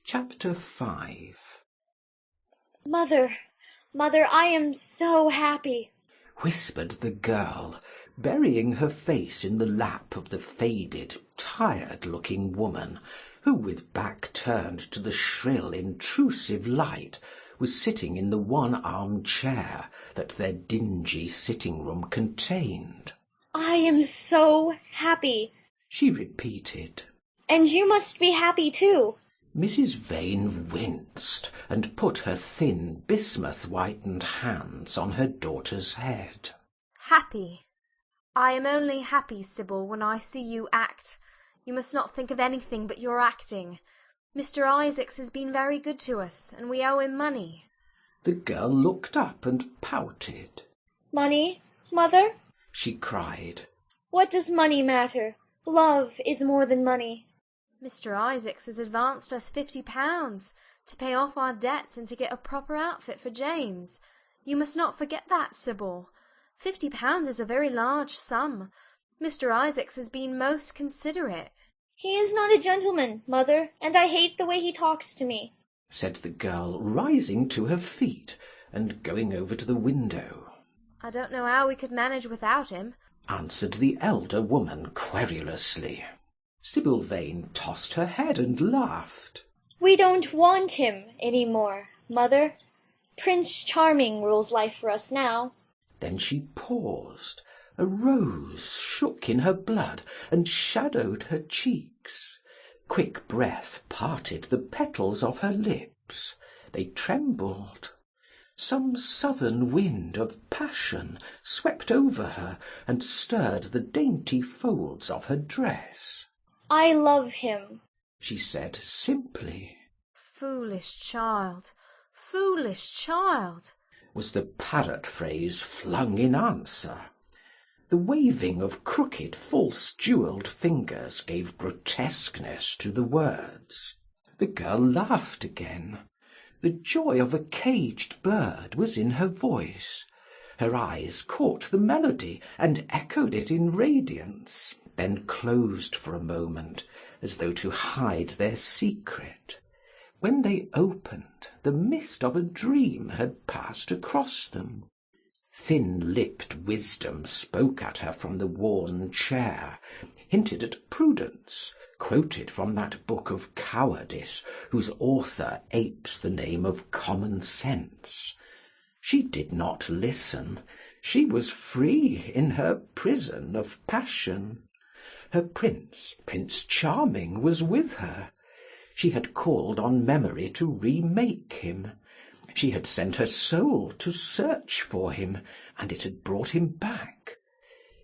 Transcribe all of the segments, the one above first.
Chapter 5. Mother, I am so happy, whispered the girl, burying her face in the lap of the faded, tired-looking woman, who, with back turned to the shrill, intrusive light, was sitting in the one arm-chair that their dingy sitting-room contained. I am so happy, she repeated. And you must be happy too. Mrs. Vane winced, and put her thin, bismuth-whitened hands on her daughter's head. Happy? I am only happy, Sibyl, when I see you act. You must not think of anything but your acting. Mr. Isaacs has been very good to us, and we owe him money. The girl looked up and pouted. Money, mother? she cried. What does money matter? Love is more than money. Mr. Isaacs has advanced us £50 to pay off our debts and to get a proper outfit for James. You must not forget that, Sibyl. £50 is a very large sum. Mr. Isaacs has been most considerate. He is not a gentleman, mother, and I hate the way he talks to me, said the girl, rising to her feet and going over to the window. I don't know how we could manage without him, answered the elder woman querulously. Sibyl Vane tossed her head and laughed. We don't want him any more, mother. Prince Charming rules life for us now. Then she paused. A rose shook in her blood and shadowed her cheeks. Quick breath parted the petals of her lips. They trembled. Some southern wind of passion swept over her and stirred the dainty folds of her dress. I love him, she said simply. Foolish child, was the parrot phrase flung in answer. The waving of crooked, false-jewelled fingers gave grotesqueness to the words. The girl laughed again. The joy of a caged bird was in her voice. Her eyes caught the melody and echoed it in radiance, then closed for a moment, as though to hide their secret. When they opened, the mist of a dream had passed across them. Thin-lipped wisdom spoke at her from the worn chair, hinted at prudence, quoted from that book of cowardice whose author apes the name of common sense. She did not listen. She was free in her prison of passion. Her prince, Prince Charming, was with her. She had called on memory to remake him. She had sent her soul to search for him, and it had brought him back.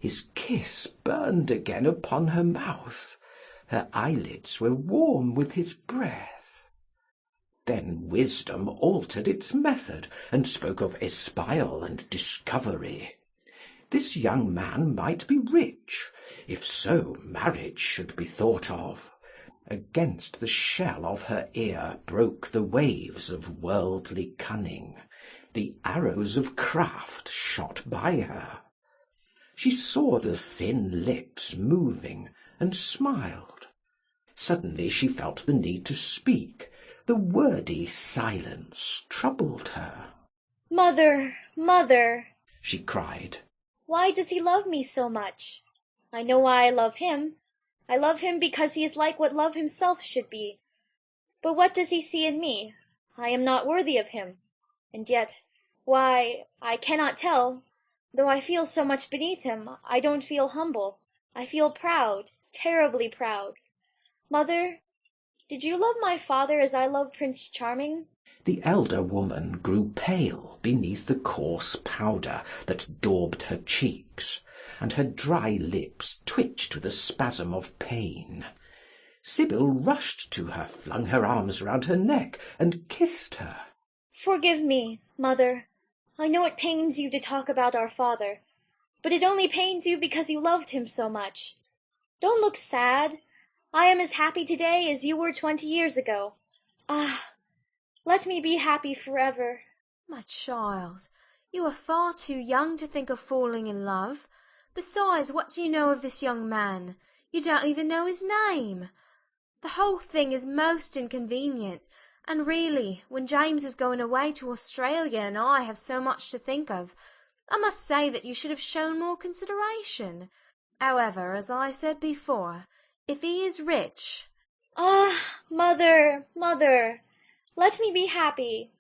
His kiss burned again upon her mouth. Her eyelids were warm with his breath. Then wisdom altered its method, and spoke of espial and discovery. This young man might be rich. If so, marriage should be thought of. Against the shell of her ear broke the waves of worldly cunning. The arrows of craft shot by her. She saw the thin lips moving, and smiled. Suddenly she felt the need to speak. The wordy silence troubled her. Mother, mother, she cried. Why does he love me so much? I know why I love him. I love him because he is like what love himself should be. But what does he see in me? I am not worthy of him. And yet, why, I cannot tell. Though I feel so much beneath him, I don't feel humble. I feel proud, terribly proud. Mother, did you love my father as I love Prince Charming? The elder woman grew pale beneath the coarse powder that daubed her cheeks, and her dry lips twitched with a spasm of pain. Sibyl rushed to her, flung her arms round her neck, and kissed her. Forgive me, mother. I know it pains you to talk about our father, but it only pains you because you loved him so much. Don't look sad. I am as happy today as you were 20 years ago. Ah, let me be happy forever. My child, you are far too young to think of falling in love. Besides, what do you know of this young man? You don't even know his name. The whole thing is most inconvenient, and really, when James is going away to Australia and I have so much to think of, I must say that you should have shown more consideration. However, as I said before, if he is rich— Ah, mother, mother, let me be happy.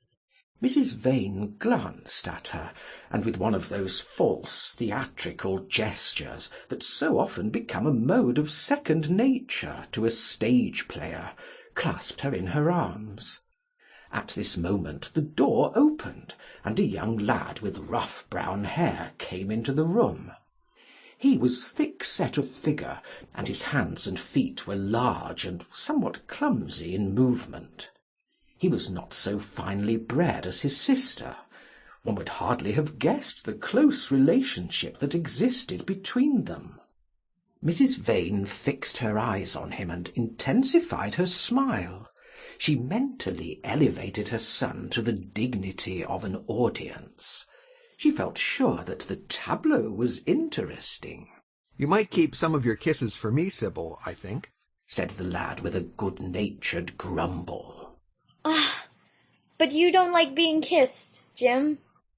Mrs. Vane glanced at her, and with one of those false theatrical gestures that so often become a mode of second nature to a stage player, clasped her in her arms. At this moment the door opened, and a young lad with rough brown hair came into the room. He was thick-set of figure, and his hands and feet were large and somewhat clumsy in movement. He was not so finely bred as his sister. One would hardly have guessed the close relationship that existed between them. Mrs. Vane fixed her eyes on him and intensified her smile. She mentally elevated her son to the dignity of an audience. She felt sure that the tableau was interesting. "You might keep some of your kisses for me, Sybil, I think," said the lad with a good-natured grumble. Ah, but you don't like being kissed, Jim,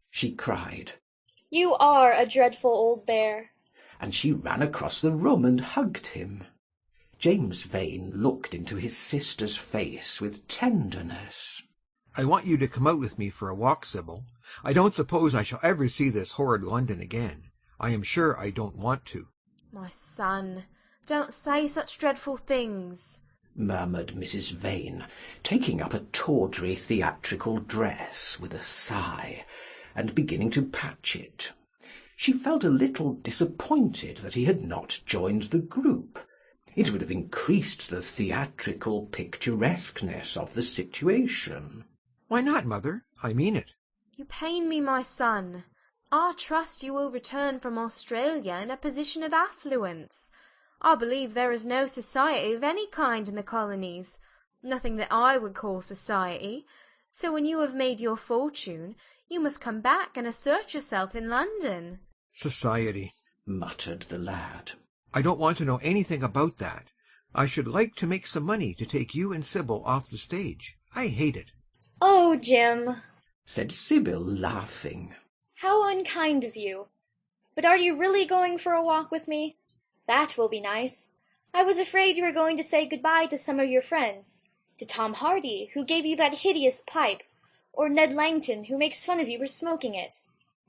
she cried. You are a dreadful old bear. And she ran across the room and hugged him. James Vane looked into his sister's face with tenderness. "I want you to come out with me for a walk, Sybil. I don't suppose I shall ever see this horrid London again. I am sure I don't want to." "My son, don't say such dreadful things," murmured Mrs. Vane, taking up a tawdry theatrical dress with a sigh, and beginning to patch it. She felt a little disappointed that he had not joined the group. It would have increased the theatrical picturesqueness of the situation. "Why not, mother? I mean it." "You pain me, my son. I trust you will return from Australia in a position of affluence. I believe there is no society of any kind in the colonies, nothing that I would call society. So when you have made your fortune, you must come back and assert yourself in London." "Society," muttered the lad. "I don't want to know anything about that. I should like to make some money to take you and Sybil off the stage. I hate it." Oh, Jim, said Sybil, laughing. How unkind of you. But are you really going for a walk with me? That will be nice. I was afraid you were going to say good-bye to some of your friends. To Tom Hardy, who gave you that hideous pipe, or Ned Langton, who makes fun of you for smoking it.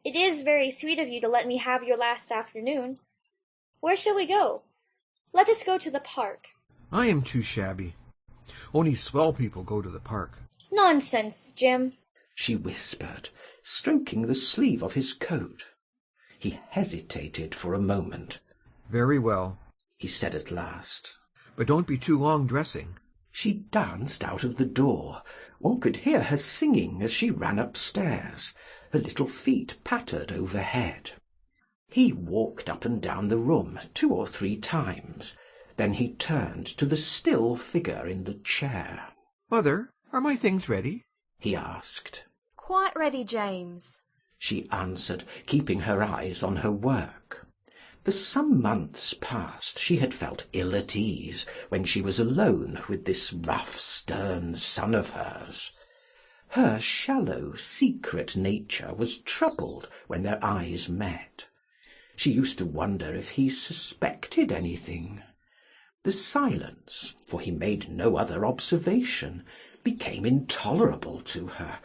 It is very sweet of you to let me have your last afternoon. Where shall we go? Let us go to the park. "I am too shabby. Only swell people go to the park." Nonsense, Jim, she whispered, stroking the sleeve of his coat. He hesitated for a moment. "Very well," he said at last. "But don't be too long dressing." She danced out of the door. One could hear her singing as she ran upstairs. Her little feet pattered overhead. He walked up and down the room 2 or 3 times. Then he turned to the still figure in the chair. "Mother, are my things ready?" he asked. "Quite ready, James," she answered, keeping her eyes on her work. For some months past she had felt ill at ease when she was alone with this rough, stern son of hers. Her shallow, secret nature was troubled when their eyes met. She used to wonder if he suspected anything. The silence, for he made no other observation, became intolerable to her.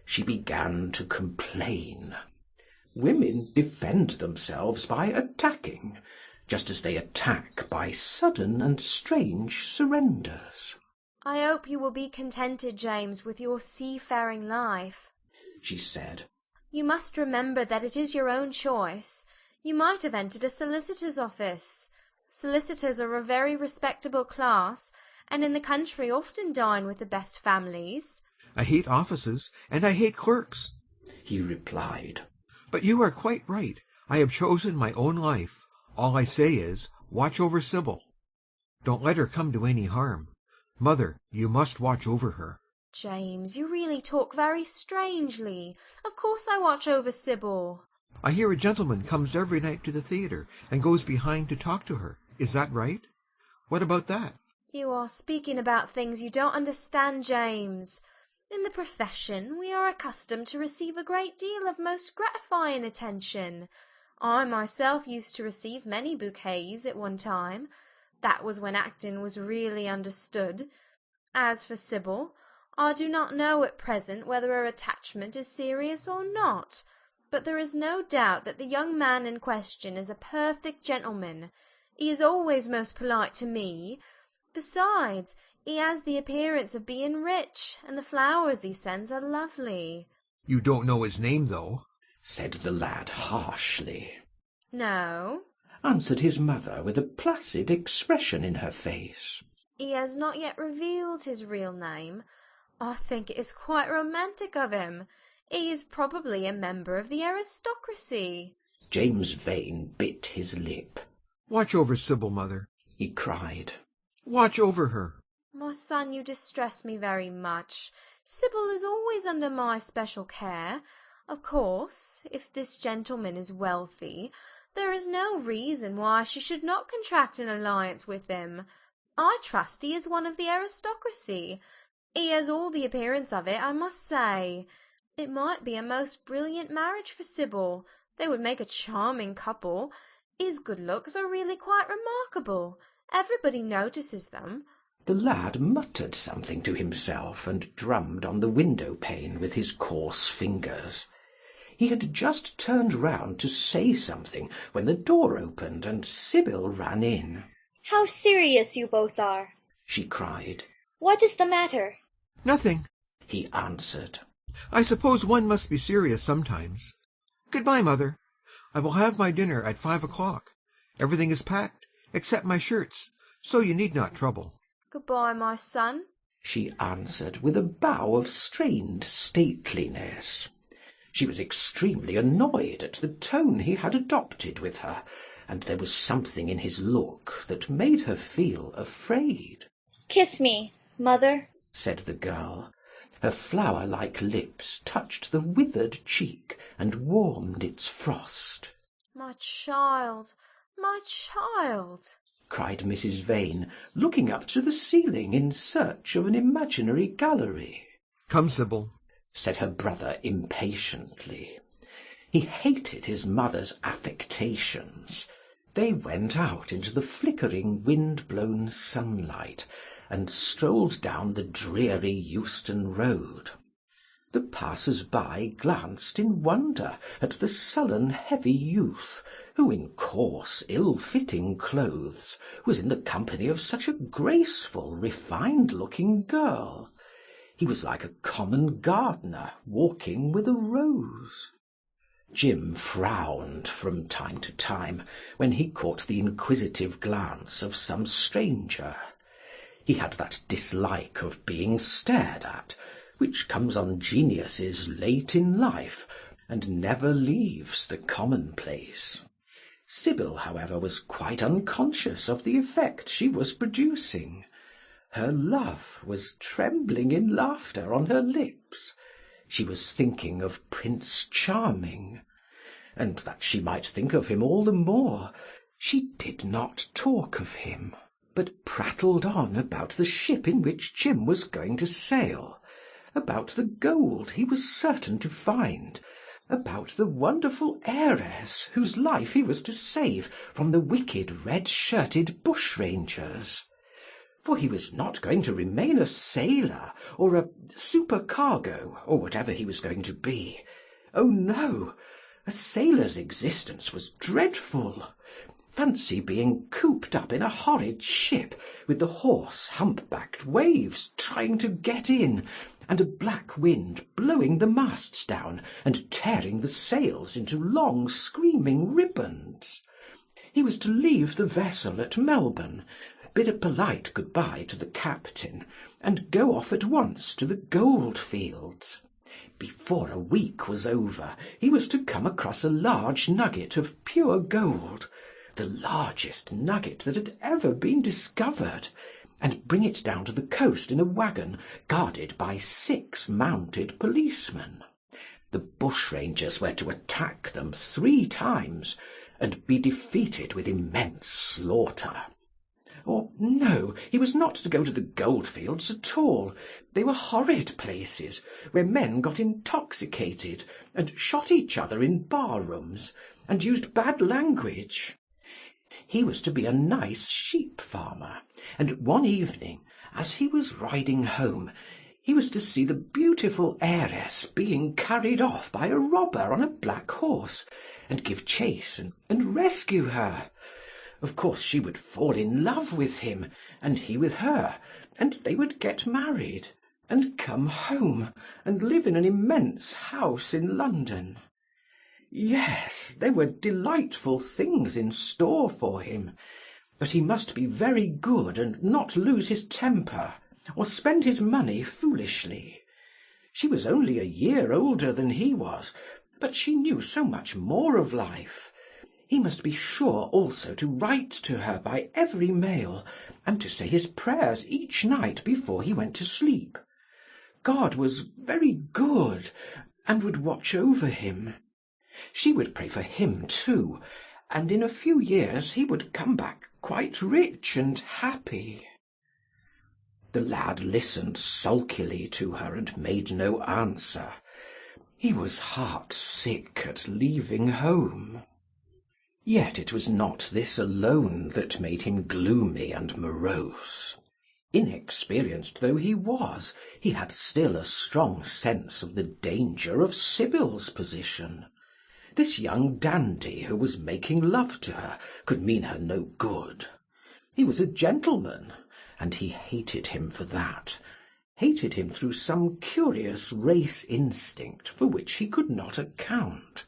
She began to complain. Women defend themselves by attacking, just as they attack by sudden and strange surrenders. "I hope you will be contented, James, with your seafaring life," she said. "You must remember that it is your own choice. You might have entered a solicitor's office. Solicitors are a very respectable class, and in the country often dine with the best families." "I hate offices, and I hate clerks," he replied. "But you are quite right. I have chosen my own life. All I say is, watch over Sybil. Don't let her come to any harm. Mother, you must watch over her." "James, you really talk very strangely. Of course I watch over Sybil." "I hear a gentleman comes every night to the theatre and goes behind to talk to her. Is that right? What about that?" You are speaking about things you don't understand, James. In the profession, we are accustomed to receive a great deal of most gratifying attention. I myself used to receive many bouquets at one time. That was when acting was really understood. As for Sibyl, I do not know at present whether her attachment is serious or not, but there is no doubt that the young man in question is a perfect gentleman. He is always most polite to me. Besides, he has the appearance of being rich, and the flowers he sends are lovely. You don't know his name, though, said the lad harshly. No, answered his mother with a placid expression in her face. He has not yet revealed his real name. I think it is quite romantic of him. He is probably a member of the aristocracy. James Vane bit his lip. Watch over Sibyl, mother, he cried. Watch over her. My son, you distress me very much. Sibyl is always under my special care. Of course, if this gentleman is wealthy, there is no reason why she should not contract an alliance with him. I trust he is one of the aristocracy. He has all the appearance of it, I must say. It might be a most brilliant marriage for Sibyl. They would make a charming couple. His good looks are really quite remarkable. Everybody notices them. The lad muttered something to himself and drummed on the window-pane with his coarse fingers. He had just turned round to say something when the door opened and Sibyl ran in. "How serious you both are!" she cried. "What is the matter?" Nothing, he answered. I suppose one must be serious sometimes. Good-bye, mother. I will have my dinner at 5 o'clock. Everything is packed, except my shirts, so you need not trouble. Good-bye, my son, she answered with a bow of strained stateliness. She was extremely annoyed at the tone he had adopted with her, and there was something in his look that made her feel afraid. "Kiss me, mother," said the girl. Her flower-like lips touched the withered cheek and warmed its frost. my child, cried Mrs. Vane, looking up to the ceiling in search of an imaginary gallery. Come, Sibyl, said her brother impatiently. He hated his mother's affectations. They went out into the flickering wind-blown sunlight and strolled down the dreary Euston Road. The passers-by glanced in wonder at the sullen, heavy youth who, in coarse, ill-fitting clothes, was in the company of such a graceful, refined-looking girl. He was like a common gardener walking with a rose. Jim frowned from time to time when he caught the inquisitive glance of some stranger. He had that dislike of being stared at, which comes on geniuses late in life, and never leaves the commonplace. Sibyl, however, was quite unconscious of the effect she was producing. Her love was trembling in laughter on her lips. She was thinking of Prince Charming, and that she might think of him all the more, she did not talk of him, but prattled on about the ship in which Jim was going to sail, about the gold he was certain to find, about the wonderful heiress whose life he was to save from the wicked red-shirted bushrangers. For he was not going to remain a sailor, or a supercargo, or whatever he was going to be. Oh, no! A sailor's existence was dreadful. Fancy being cooped up in a horrid ship, with the hoarse, hump-backed waves trying to get in, and a black wind blowing the masts down and tearing the sails into long, screaming ribbons. He was to leave the vessel at Melbourne, bid a polite good-bye to the captain, and go off at once to the gold fields. Before a week was over, he was to come across a large nugget of pure gold, the largest nugget that had ever been discovered, and bring it down to the coast in a wagon guarded by 6 mounted policemen. The bushrangers were to attack them 3 times, and be defeated with immense slaughter. Or no, he was not to go to the goldfields at all. They were horrid places, where men got intoxicated, and shot each other in bar-rooms, and used bad language. He was to be a nice sheep farmer, and one evening, as he was riding home, he was to see the beautiful heiress being carried off by a robber on a black horse, and give chase and rescue her. Of course she would fall in love with him, and he with her, and they would get married, and come home, and live in an immense house in London. Yes, there were delightful things in store for him, but he must be very good and not lose his temper, or spend his money foolishly. She was only a year older than he was, but she knew so much more of life. He must be sure also to write to her by every mail, and to say his prayers each night before he went to sleep. God was very good, and would watch over him. She would pray for him too, and in a few years he would come back quite rich and happy. The lad listened sulkily to her and made no answer. He was heart-sick at leaving home. Yet it was not this alone that made him gloomy and morose. Inexperienced though he was, he had still a strong sense of the danger of Sibyl's position. This young dandy who was making love to her could mean her no good. He was a gentleman, and he hated him for that, hated him through some curious race instinct for which he could not account,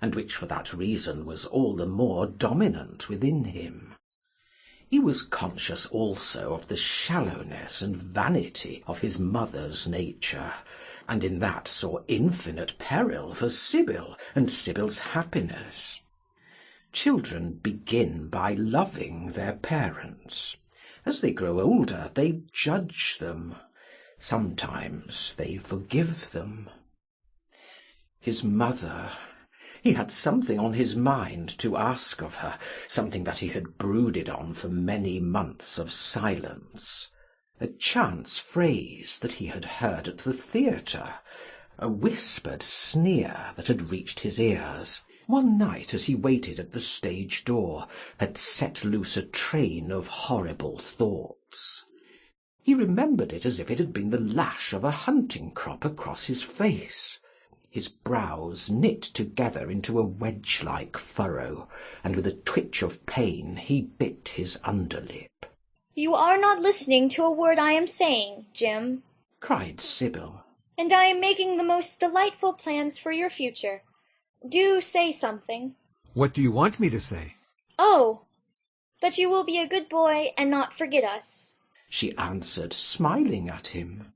and which for that reason was all the more dominant within him. He was conscious also of the shallowness and vanity of his mother's nature, and in that saw infinite peril for Sibyl and Sibyl's happiness. Children begin by loving their parents. As they grow older, they judge them. Sometimes they forgive them. His mother... He had something on his mind to ask of her, something that he had brooded on for many months of silence. A chance phrase that he had heard at the theatre, a whispered sneer that had reached his ears, one night as he waited at the stage door, had set loose a train of horrible thoughts. He remembered it as if it had been the lash of a hunting crop across his face. His brows knit together into a wedge-like furrow, and with a twitch of pain he bit his underlip. You are not listening to a word I am saying, Jim, cried Sibyl. And I am making the most delightful plans for your future. Do say something. What do you want me to say? Oh, that you will be a good boy and not forget us, she answered, smiling at him.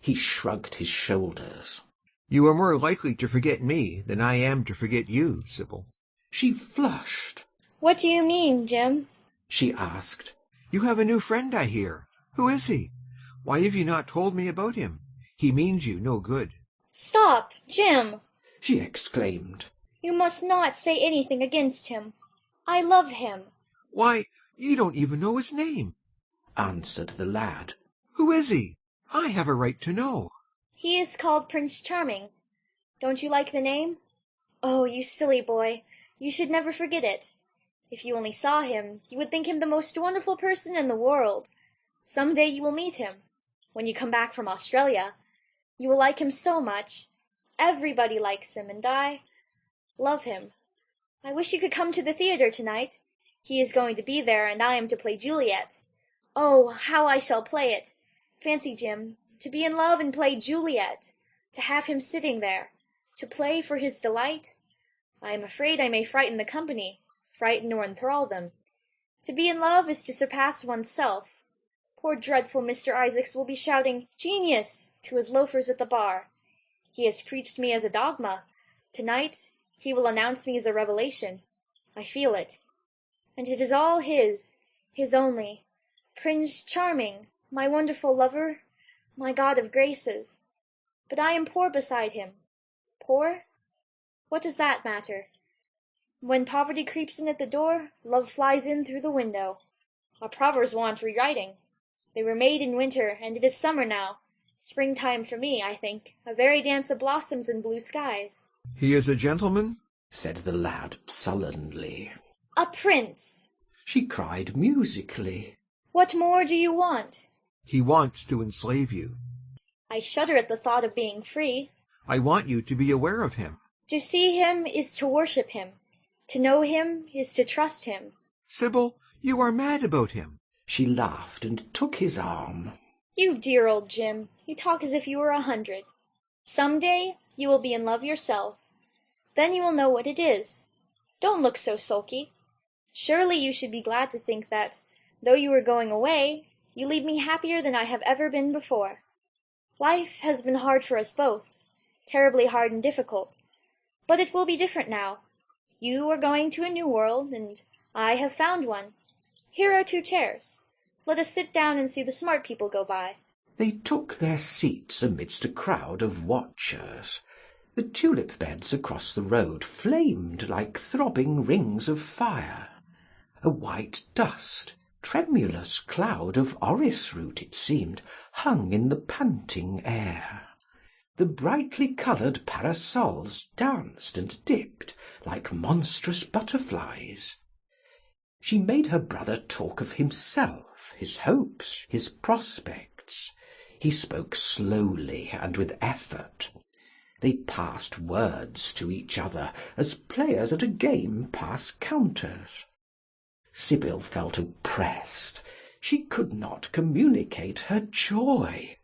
He shrugged his shoulders. You are more likely to forget me than I am to forget you, Sibyl. She flushed. What do you mean, Jim? She asked. You have a new friend, I hear. Who is he? Why have you not told me about him? He means you no good. Stop, Jim, she exclaimed. You must not say anything against him. I love him. Why, you don't even know his name, answered the lad. Who is he? I have a right to know. He is called Prince Charming. Don't you like the name? Oh, you silly boy, you should never forget it. If you only saw him, you would think him the most wonderful person in the world. Some day you will meet him. When you come back from Australia, you will like him so much. Everybody likes him, and I love him. I wish you could come to the theatre tonight. He is going to be there, and I am to play Juliet. Oh, how I shall play it! Fancy, Jim, to be in love and play Juliet, to have him sitting there, to play for his delight. I am afraid I may frighten the company, frighten or enthrall them. To be in love is to surpass oneself. Poor dreadful Mr. Isaacs will be shouting "Genius" to his loafers at the bar. He has preached me as a dogma. Tonight he will announce me as a revelation. I feel it. And it is all his only. Prince Charming, my wonderful lover, my god of graces. But I am poor beside him. Poor? What does that matter? When poverty creeps in at the door, love flies in through the window. Our proverbs want rewriting. They were made in winter, and it is summer now. Springtime for me, I think, a very dance of blossoms and blue skies. He is a gentleman? Said the lad sullenly. A prince! She cried musically. What more do you want? He wants to enslave you. I shudder at the thought of being free. I want you to be aware of him. To see him is to worship him. To know him is to trust him. Sybil, you are mad about him. She laughed and took his arm. You dear old Jim, you talk as if you were 100. Some day you will be in love yourself. Then you will know what it is. Don't look so sulky. Surely you should be glad to think that, though you are going away, you leave me happier than I have ever been before. Life has been hard for us both, terribly hard and difficult. But it will be different now. You are going to a new world, and I have found one. Here are 2 chairs. Let us sit down and see the smart people go by. They took their seats amidst a crowd of watchers. The tulip beds across the road flamed like throbbing rings of fire. A white dust, tremulous cloud of orris root, it seemed, hung in the panting air. The brightly coloured parasols danced and dipped like monstrous butterflies. She made her brother talk of himself, his hopes, his prospects. He spoke slowly and with effort. They passed words to each other as players at a game pass counters. Sibyl felt oppressed. She could not communicate her joy.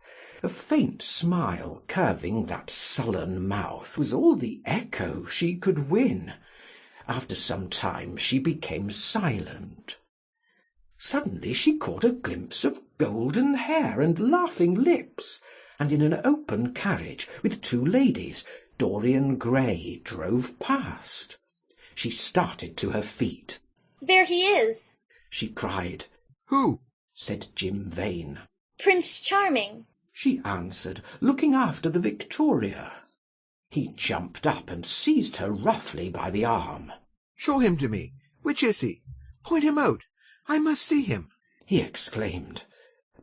A faint smile curving that sullen mouth was all the echo she could win. After some time she became silent. Suddenly she caught a glimpse of golden hair and laughing lips, and in an open carriage with 2 ladies, Dorian Gray drove past. She started to her feet. There he is! She cried. Who? Said Jim Vane. Prince Charming! She answered, looking after the Victoria. He jumped up and seized her roughly by the arm. Show him to me. Which is he? Point him out. I must see him, he exclaimed.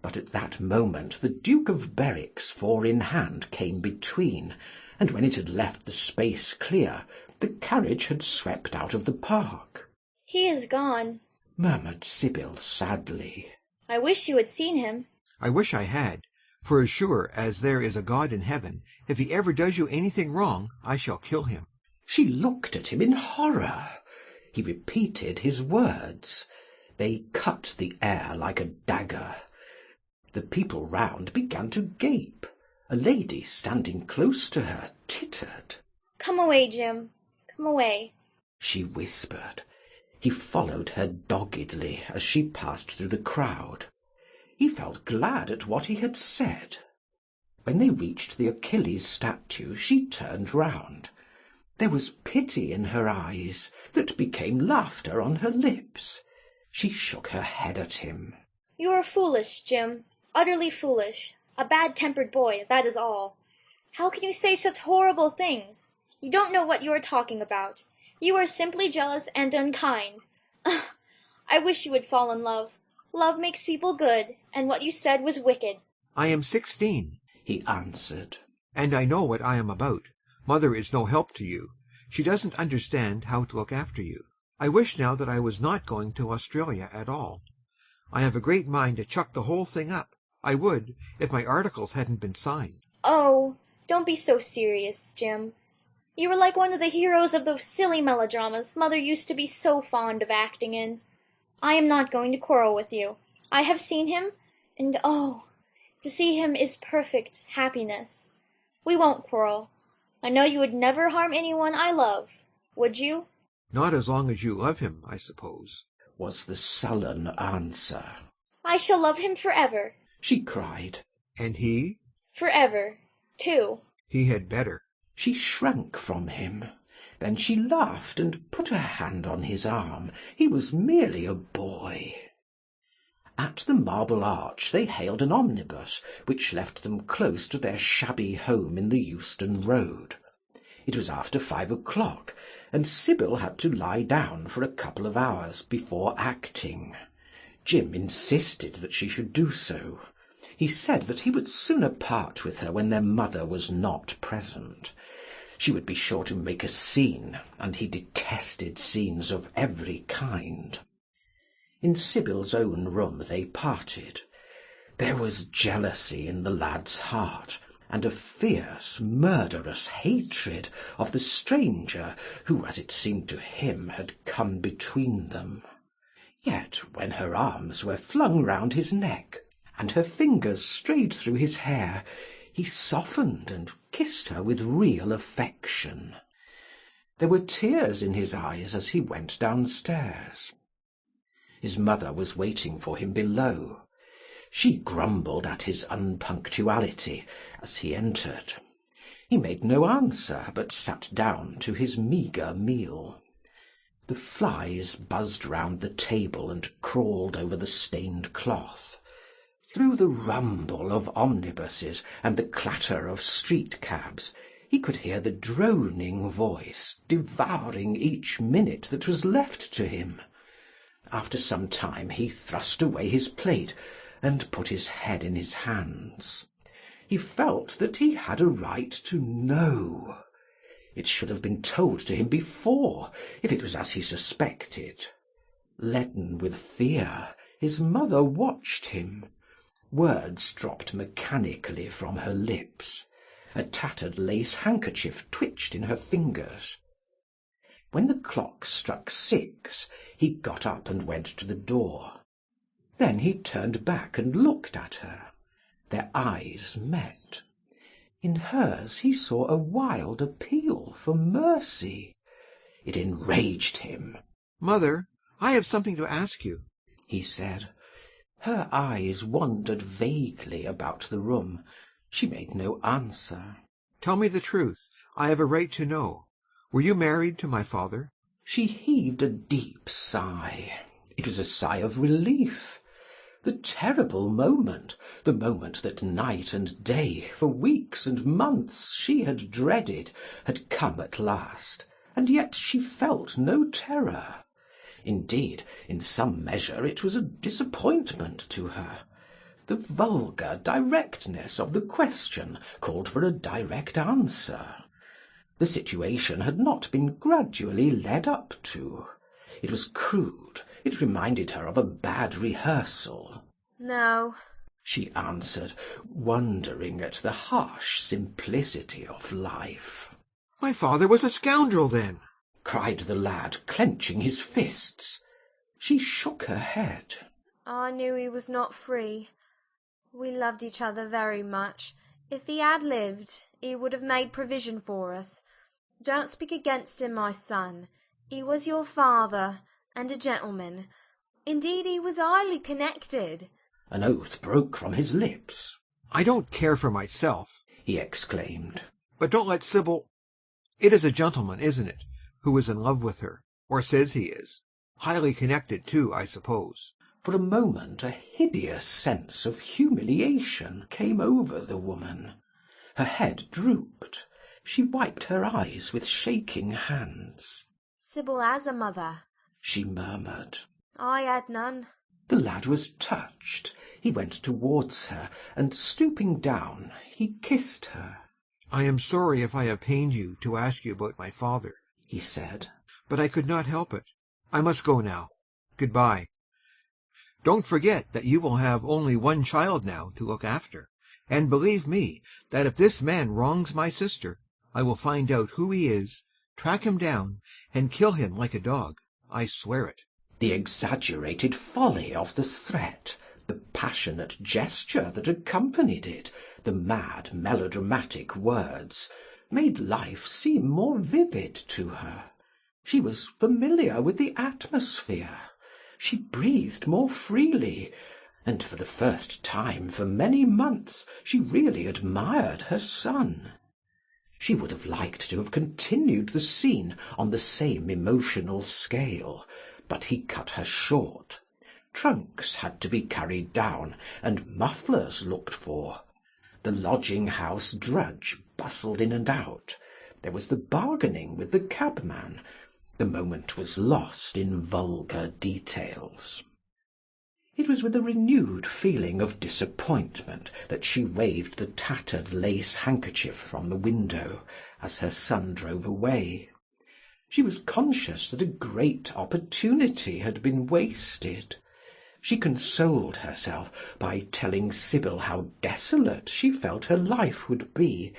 But at that moment the Duke of Berwick's 4-in-hand came between, and when it had left the space clear, the carriage had swept out of the park. He is gone, murmured Sibyl sadly. I wish you had seen him. I wish I had, for as sure as there is a God in heaven, if he ever does you anything wrong, I shall kill him. She looked at him in horror. He repeated his words. They cut the air like a dagger. The people round began to gape. A lady standing close to her tittered. Come away, Jim. Come away, she whispered. He followed her doggedly as she passed through the crowd. He felt glad at what he had said. When they reached the Achilles statue, she turned round. There was pity in her eyes that became laughter on her lips. She shook her head at him. You are foolish, Jim, utterly foolish. A bad-tempered boy, that is all. How can you say such horrible things? You don't know what you are talking about. You are simply jealous and unkind. I wish you would fall in love. Love makes people good, and what you said was wicked. I am 16, he answered, and I know what I am about. Mother is no help to you. She doesn't understand how to look after you. I wish now that I was not going to Australia at all. I have a great mind to chuck the whole thing up. I would, if my articles hadn't been signed. Oh, don't be so serious, Jim. You were like one of the heroes of those silly melodramas Mother used to be so fond of acting in. I am not going to quarrel with you. I have seen him, and oh, to see him is perfect happiness. We won't quarrel. I know you would never harm anyone I love, would you? Not as long as you love him, I suppose, was the sullen answer. I shall love him forever, she cried. And he? Forever, too. He had better. She shrank from him. Then she laughed and put her hand on his arm. He was merely a boy. At the Marble Arch they hailed an omnibus, which left them close to their shabby home in the Euston Road. It was after 5 o'clock, and Sibyl had to lie down for a couple of hours before acting. Jim insisted that she should do so. He said that he would sooner part with her when their mother was not present. She would be sure to make a scene, and he detested scenes of every kind. In Sybil's own room they parted. There was jealousy in the lad's heart, and a fierce, murderous hatred of the stranger who, as it seemed to him, had come between them. Yet when her arms were flung round his neck, and her fingers strayed through his hair, he softened and kissed her with real affection. There were tears in his eyes as he went downstairs. His mother was waiting for him below. She grumbled at his unpunctuality as he entered. He made no answer, but sat down to his meagre meal. The flies buzzed round the table and crawled over the stained cloth. Through the rumble of omnibuses and the clatter of street-cabs, he could hear the droning voice devouring each minute that was left to him. After some time he thrust away his plate and put his head in his hands. He felt that he had a right to know. It should have been told to him before, if it was as he suspected. Leaden with fear, his mother watched him. Words dropped mechanically from her lips. A tattered lace handkerchief twitched in her fingers. When the clock struck 6, he got up and went to the door. Then he turned back and looked at her. Their eyes met. In hers he saw a wild appeal for mercy. It enraged him. "Mother, I have something to ask you," he said. Her eyes wandered vaguely about the room. She made no answer. "Tell me the truth. I have a right to know. Were you married to my father?" She heaved a deep sigh. It was a sigh of relief. The terrible moment, the moment that night and day, for weeks and months, she had dreaded, had come at last, and yet she felt no terror. Indeed, in some measure it was a disappointment to her. The vulgar directness of the question called for a direct answer. The situation had not been gradually led up to. It was crude. It reminded her of a bad rehearsal. "No," she answered, wondering at the harsh simplicity of life. "My father was a scoundrel, then!" cried the lad, clenching his fists. She shook her head. "I knew he was not free. We loved each other very much. If he had lived, he would have made provision for us. Don't speak against him, my son. He was your father, and a gentleman. Indeed, he was highly connected." An oath broke from his lips. "I don't care for myself," he exclaimed. "but don't let Sybil— It is a gentleman, isn't it, who is in love with her, or says he is? Highly connected, too, I suppose." For a moment a hideous sense of humiliation came over the woman. Her head drooped. She wiped her eyes with shaking hands. "Sybil has a mother," she murmured. "I had none." The lad was touched. He went towards her, and stooping down, he kissed her. "I am sorry if I have pained you to ask you about my father," he said. "but I could not help it. I must go now. Good-bye. Don't forget that you will have only one child now to look after, and believe me that if this man wrongs my sister, I will find out who he is, track him down, and kill him like a dog. I swear it." The exaggerated folly of the threat, the passionate gesture that accompanied it, the mad melodramatic words, made life seem more vivid to her. She was familiar with the atmosphere. She breathed more freely, and for the first time for many months she really admired her son. She would have liked to have continued the scene on the same emotional scale, but he cut her short. Trunks had to be carried down, and mufflers looked for. The lodging-house drudge bustled in and out. There was the bargaining with the cabman. The moment was lost in vulgar details. It was with a renewed feeling of disappointment that she waved the tattered lace handkerchief from the window as her son drove away. She was conscious that a great opportunity had been wasted. She consoled herself by telling Sibyl how desolate she felt her life would be,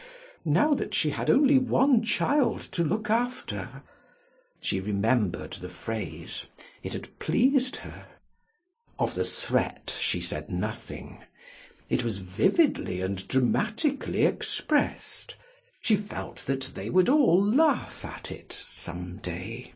now that she had only one child to look after. She remembered the phrase. It had pleased her. Of the threat she said nothing. It was vividly and dramatically expressed. She felt that they would all laugh at it some day.